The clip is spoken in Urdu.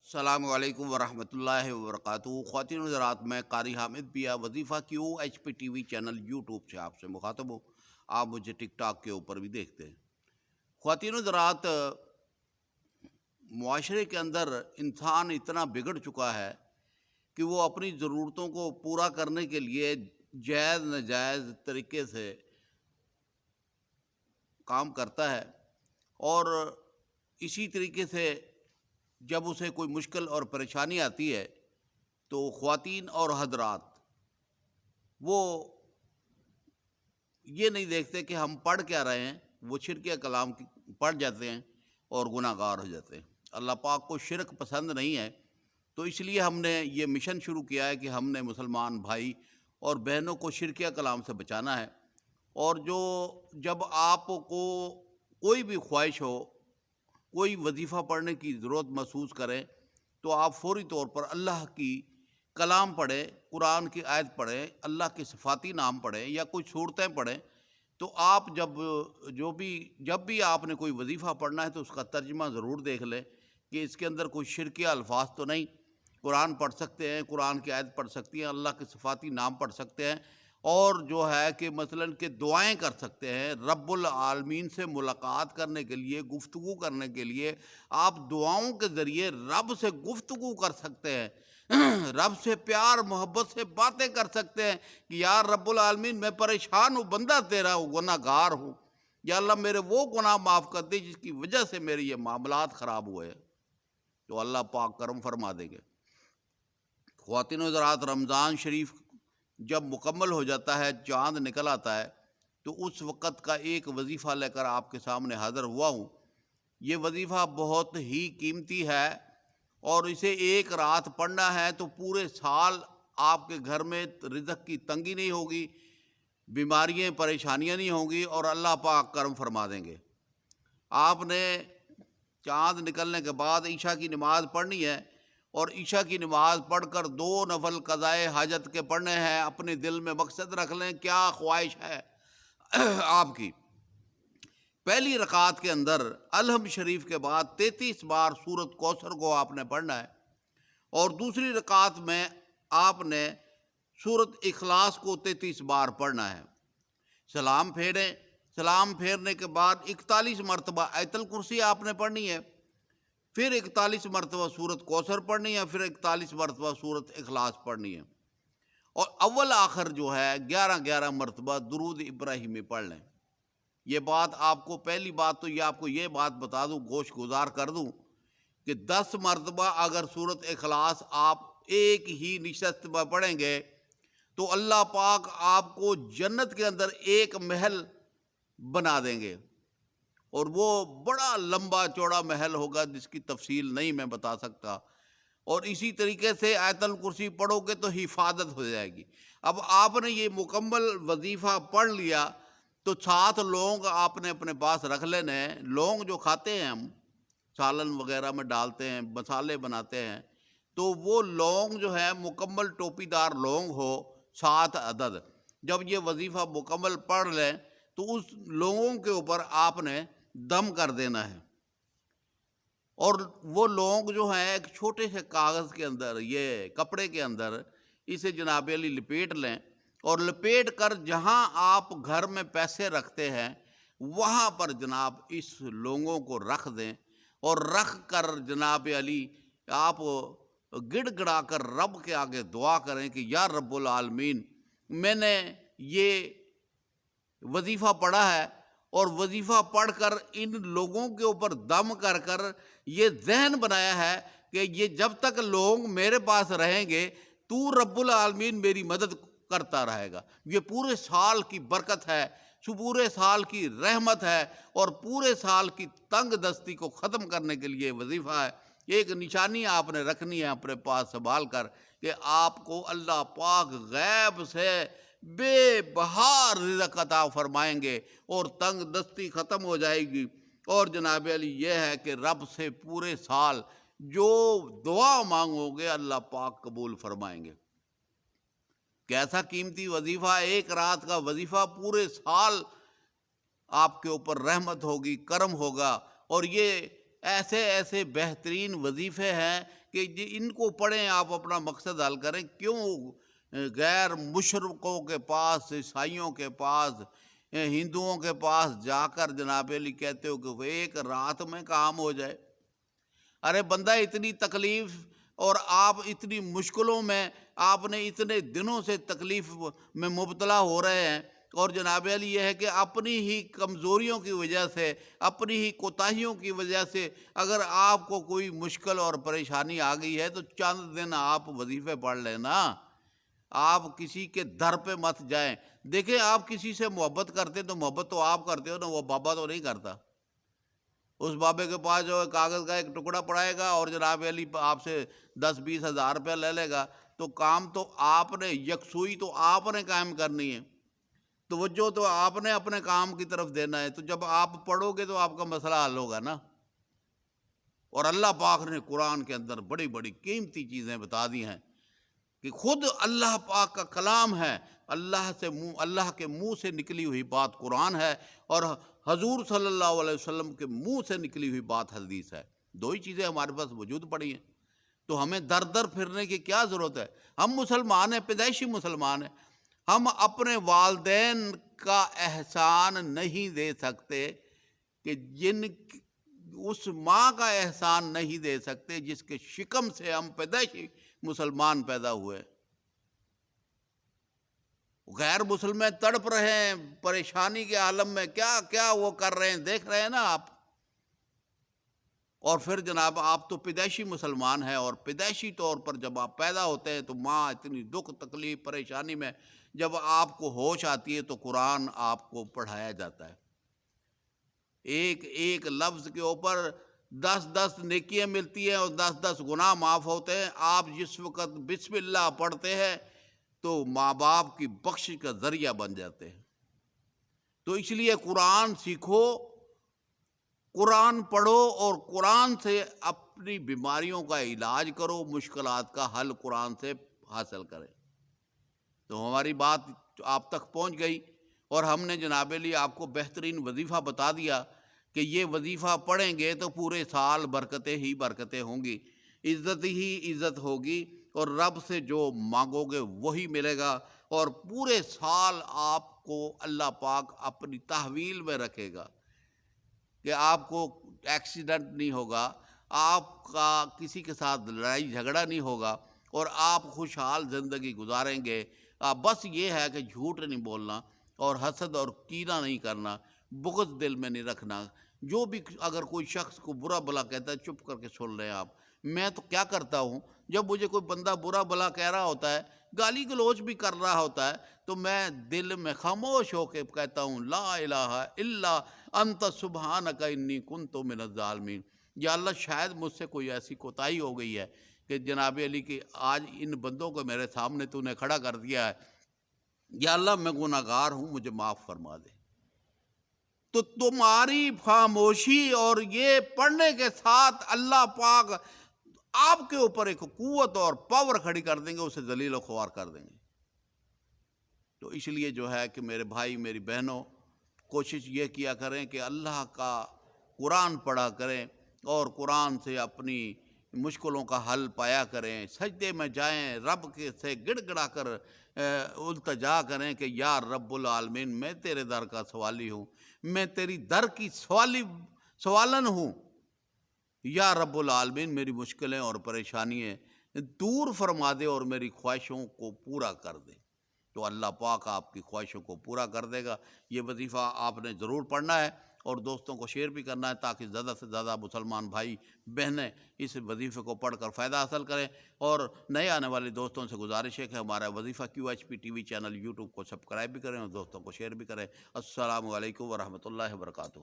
السلام علیکم ورحمۃ اللہ وبرکاتہ۔ خواتین حضرات، میں قاری حامد پیا وظیفہ Q H P T V channel YouTube سے آپ سے مخاطب ہوں۔ آپ مجھے ٹک ٹاک کے اوپر بھی دیکھتے ہیں۔ خواتین حضرات، معاشرے کے اندر انسان اتنا بگڑ چکا ہے کہ وہ اپنی ضرورتوں کو پورا کرنے کے لیے جائز ناجائز طریقے سے کام کرتا ہے، اور اسی طریقے سے جب اسے کوئی مشکل اور پریشانی آتی ہے تو خواتین اور حضرات وہ یہ نہیں دیکھتے کہ ہم پڑھ کیا رہے ہیں، وہ شرکیہ کلام پڑھ جاتے ہیں اور گناہ گار ہو جاتے ہیں۔ اللہ پاک کو شرک پسند نہیں ہے، تو اس لیے ہم نے یہ مشن شروع کیا ہے کہ ہم نے مسلمان بھائی اور بہنوں کو شرکیہ کلام سے بچانا ہے۔ اور جب آپ کو کوئی بھی خواہش ہو، کوئی وظیفہ پڑھنے کی ضرورت محسوس کریں، تو آپ فوری طور پر اللہ کی کلام پڑھیں، قرآن کی آیت پڑھیں، اللہ کے صفاتی نام پڑھیں یا کوئی صورتیں پڑھیں۔ تو آپ جب بھی آپ نے کوئی وظیفہ پڑھنا ہے تو اس کا ترجمہ ضرور دیکھ لیں کہ اس کے اندر کوئی شرکیہ الفاظ تو نہیں۔ قرآن پڑھ سکتے ہیں، قرآن کی آیت پڑھ سکتی ہیں، اللہ کے صفاتی نام پڑھ سکتے ہیں، اور جو ہے کہ مثلاً کہ دعائیں کر سکتے ہیں۔ رب العالمین سے ملاقات کرنے کے لیے، گفتگو کرنے کے لیے آپ دعاؤں کے ذریعے رب سے گفتگو کر سکتے ہیں، رب سے پیار محبت سے باتیں کر سکتے ہیں کہ یا رب العالمین، میں پریشان ہوں، بندہ تیرا ہوں، گناہ گار ہوں، یا اللہ میرے وہ گناہ معاف کر دے جس کی وجہ سے میرے یہ معاملات خراب ہوئے ہیں، تو اللہ پاک کرم فرما دیں گے۔ خواتین و حضرات، رمضان شریف جب مکمل ہو جاتا ہے، چاند نکل آتا ہے، تو اس وقت کا ایک وظیفہ لے کر آپ کے سامنے حاضر ہوا ہوں۔ یہ وظیفہ بہت ہی قیمتی ہے، اور اسے ایک رات پڑھنا ہے تو پورے سال آپ کے گھر میں رزق کی تنگی نہیں ہوگی، بیماریاں پریشانیاں نہیں ہوں گی، اور اللہ پاک کرم فرما دیں گے۔ آپ نے چاند نکلنے کے بعد عشاء کی نماز پڑھنی ہے، اور عشاء کی نماز پڑھ کر 2 نفل قضائے حاجت کے پڑھنے ہیں۔ اپنے دل میں مقصد رکھ لیں کیا خواہش ہے آپ کی۔ پہلی رکعت کے اندر الحمد شریف کے بعد 33 بار سورۃ کوثر کو آپ نے پڑھنا ہے، اور دوسری رکعت میں آپ نے سورۃ اخلاص کو 33 بار پڑھنا ہے۔ سلام پھیریں، سلام پھیرنے کے بعد 41 مرتبہ آیت الکرسی آپ نے پڑھنی ہے، پھر 41 مرتبہ سورۃ کوثر پڑھنی ہے، پھر 41 مرتبہ سورۃ اخلاص پڑھنی ہے، اور اول آخر جو ہے 11 مرتبہ درود ابراہیمی پڑھ لیں۔ یہ بات آپ کو، پہلی بات تو یہ آپ کو یہ بات بتا دوں، گوش گزار کر دوں کہ 10 مرتبہ اگر سورۃ اخلاص آپ ایک ہی نشست میں پڑھیں گے تو اللہ پاک آپ کو جنت کے اندر ایک محل بنا دیں گے، اور وہ بڑا لمبا چوڑا محل ہوگا جس کی تفصیل نہیں میں بتا سکتا۔ اور اسی طریقے سے آیت الکرسی پڑھو گے تو حفاظت ہو جائے گی۔ اب آپ نے یہ مکمل وظیفہ پڑھ لیا تو 7 لونگ آپ نے اپنے پاس رکھ لینے ہیں۔ لونگ جو کھاتے ہیں ہم، سالن وغیرہ میں ڈالتے ہیں، مسالے بناتے ہیں، تو وہ لونگ جو ہے مکمل ٹوپی دار لونگ ہو، 7 عدد۔ جب یہ وظیفہ مکمل پڑھ لیں تو اس لونگوں کے اوپر آپ نے دم کر دینا ہے، اور وہ لونگ جو ہیں ایک چھوٹے سے کاغذ کے اندر، یہ کپڑے کے اندر، اسے جناب علی لپیٹ لیں، اور لپیٹ کر جہاں آپ گھر میں پیسے رکھتے ہیں وہاں پر جناب اس لونگوں کو رکھ دیں، اور رکھ کر جناب علی آپ گڑ گڑا کر رب کے آگے دعا کریں کہ یا رب العالمین، میں نے یہ وظیفہ پڑھا ہے، اور وظیفہ پڑھ کر ان لوگوں کے اوپر دم کر کر یہ ذہن بنایا ہے کہ یہ جب تک لوگ میرے پاس رہیں گے تو رب العالمین میری مدد کرتا رہے گا۔ یہ پورے سال کی برکت ہے، پورے سال کی رحمت ہے، اور پورے سال کی تنگ دستی کو ختم کرنے کے لیے وظیفہ ہے۔ ایک نشانی آپ نے رکھنی ہے اپنے پاس سنبھال کر کہ آپ کو اللہ پاک غیب سے بے بہار رزق عطا فرمائیں گے، اور تنگ دستی ختم ہو جائے گی۔ اور جناب علی یہ ہے کہ رب سے پورے سال جو دعا مانگو گے اللہ پاک قبول فرمائیں گے۔ کیسا قیمتی وظیفہ، ایک رات کا وظیفہ، پورے سال آپ کے اوپر رحمت ہوگی، کرم ہوگا۔ اور یہ ایسے ایسے بہترین وظیفے ہیں کہ ان کو پڑھیں، آپ اپنا مقصد حل کریں۔ کیوں غیر مشرقوں کے پاس، عیسائیوں کے پاس، ہندوؤں کے پاس جا کر جناب علی کہتے ہو کہ وہ ایک رات میں کام ہو جائے؟ ارے بندہ اتنی تکلیف اور آپ اتنی مشکلوں میں، آپ نے اتنے دنوں سے تکلیف میں مبتلا ہو رہے ہیں، اور جناب علی یہ ہے کہ اپنی ہی کمزوریوں کی وجہ سے، اپنی ہی کوتاہیوں کی وجہ سے اگر آپ کو کوئی مشکل اور پریشانی آ گئی ہے تو چند دن آپ وظیفے پڑھ لینا، آپ کسی کے در پہ مت جائیں۔ دیکھیں، آپ کسی سے محبت کرتے تو محبت تو آپ کرتے ہو نا، وہ بابا تو نہیں کرتا۔ اس بابے کے پاس جو ہے کاغذ کا ایک ٹکڑا پڑائے گا اور جناب علی آپ سے 10-20 ہزار روپیہ لے لے گا، تو کام تو آپ نے، یکسوئی تو آپ نے قائم کرنی ہے، توجہ تو آپ نے اپنے کام کی طرف دینا ہے۔ تو جب آپ پڑھو گے تو آپ کا مسئلہ حل ہوگا نا۔ اور اللہ پاک نے قرآن کے اندر بڑی بڑی قیمتی چیزیں بتا دی ہیں کہ خود اللہ پاک کا کلام ہے، اللہ کے منہ سے نکلی ہوئی بات قرآن ہے، اور حضور صلی اللہ علیہ وسلم کے منہ سے نکلی ہوئی بات حدیث ہے۔ دو ہی چیزیں ہمارے پاس وجود پڑی ہیں، تو ہمیں در در پھرنے کی کیا ضرورت ہے؟ ہم مسلمان ہیں، پیدائشی مسلمان ہیں۔ ہم اپنے والدین کا احسان نہیں دے سکتے کہ اس ماں کا احسان نہیں دے سکتے جس کے شکم سے ہم پیدائشی مسلمان پیدا ہوئے۔ غیر مسلم تڑپ رہے ہیں پریشانی کے عالم میں، کیا کیا وہ کر رہے ہیں، دیکھ رہے ہیں نا آپ۔ اور پھر جناب آپ تو پیدائشی مسلمان ہیں، اور پیدائشی طور پر جب آپ پیدا ہوتے ہیں تو ماں اتنی دکھ تکلیف پریشانی میں، جب آپ کو ہوش آتی ہے تو قرآن آپ کو پڑھایا جاتا ہے۔ ایک ایک لفظ کے اوپر 10 نیکیاں ملتی ہیں اور 10 گناہ معاف ہوتے ہیں۔ آپ جس وقت بسم اللہ پڑھتے ہیں تو ماں باپ کی بخشش کا ذریعہ بن جاتے ہیں۔ تو اس لیے قرآن سیکھو، قرآن پڑھو، اور قرآن سے اپنی بیماریوں کا علاج کرو، مشکلات کا حل قرآن سے حاصل کریں۔ تو ہماری بات آپ تک پہنچ گئی، اور ہم نے جناب علی آپ کو بہترین وظیفہ بتا دیا کہ یہ وظیفہ پڑھیں گے تو پورے سال برکتیں ہی برکتیں ہوں گی، عزت ہی عزت ہوگی، اور رب سے جو مانگو گے وہی ملے گا، اور پورے سال آپ کو اللہ پاک اپنی تحویل میں رکھے گا کہ آپ کو ایکسیڈنٹ نہیں ہوگا، آپ کا کسی کے ساتھ لڑائی جھگڑا نہیں ہوگا، اور آپ خوشحال زندگی گزاریں گے۔ بس یہ ہے کہ جھوٹ نہیں بولنا، اور حسد اور کینہ نہیں کرنا، بغض دل میں نہیں رکھنا۔ جو بھی اگر کوئی شخص کو برا بلا کہتا ہے، چپ کر کے سن لیں آپ۔ میں تو کیا کرتا ہوں، جب مجھے کوئی بندہ برا بلا کہہ رہا ہوتا ہے، گالی گلوچ بھی کر رہا ہوتا ہے، تو میں دل میں خاموش ہو کے کہتا ہوں، لا الہ الا انت سبحانک انی کنت من الظالمین۔ یا اللہ، شاید مجھ سے کوئی ایسی کوتاہی ہو گئی ہے کہ جناب علی کی آج ان بندوں کو میرے سامنے تو نے کھڑا کر دیا ہے، یا اللہ میں گناہ گار ہوں، مجھے معاف فرما دے۔ تو تمہاری خاموشی اور یہ پڑھنے کے ساتھ اللہ پاک آپ کے اوپر ایک قوت اور پاور کھڑی کر دیں گے، اسے ذلیل و خوار کر دیں گے۔ تو اس لیے جو ہے کہ میرے بھائی میری بہنوں، کوشش یہ کیا کریں کہ اللہ کا قرآن پڑھا کریں، اور قرآن سے اپنی مشکلوں کا حل پایا کریں، سجدے میں جائیں، رب کے سے گڑ گڑا کر التجا کریں کہ یا رب العالمین، میں تیرے در کا سوالی ہوں، میں تیری در کی سوالن ہوں، یا رب العالمین میری مشکلیں اور پریشانیاں دور فرما دے اور میری خواہشوں کو پورا کر دے۔ تو اللہ پاک آپ کی خواہشوں کو پورا کر دے گا۔ یہ وظیفہ آپ نے ضرور پڑھنا ہے، اور دوستوں کو شیئر بھی کرنا ہے، تاکہ زیادہ سے زیادہ مسلمان بھائی بہنیں اس وظیفے کو پڑھ کر فائدہ حاصل کریں۔ اور نئے آنے والے دوستوں سے گزارش ہے کہ ہمارا وظیفہ QHP TV چینل یوٹیوب کو سبسکرائب بھی کریں، اور دوستوں کو شیئر بھی کریں۔ السلام علیکم ورحمۃ اللہ وبرکاتہ۔